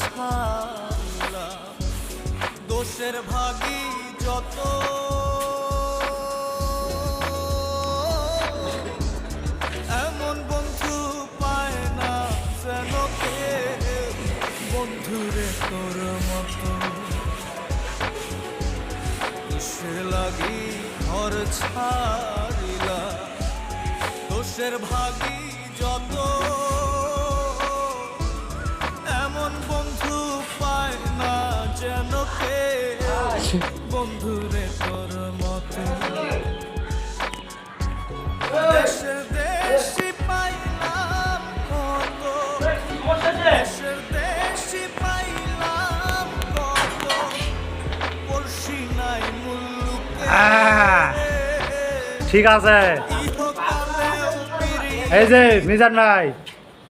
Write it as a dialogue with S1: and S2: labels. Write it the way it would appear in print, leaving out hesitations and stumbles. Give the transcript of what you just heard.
S1: ছাড়লাম দোষের ভাগী যত এমন বন্ধু পায় না যেন কেউ বন্ধুরে তোর মতো দোষের লাগি ঘর ছাড়িলা দোষের ভাগী যত এমন বন্ধু পায় না যেন কেউ বন্ধুরে তোর মতো দেশের দেশি পাইলাম কত দেশের দেশি পাইলাম কত পড়শি নাই মুল্লুকে
S2: ঠিক আছে এই যে মিজান ভাই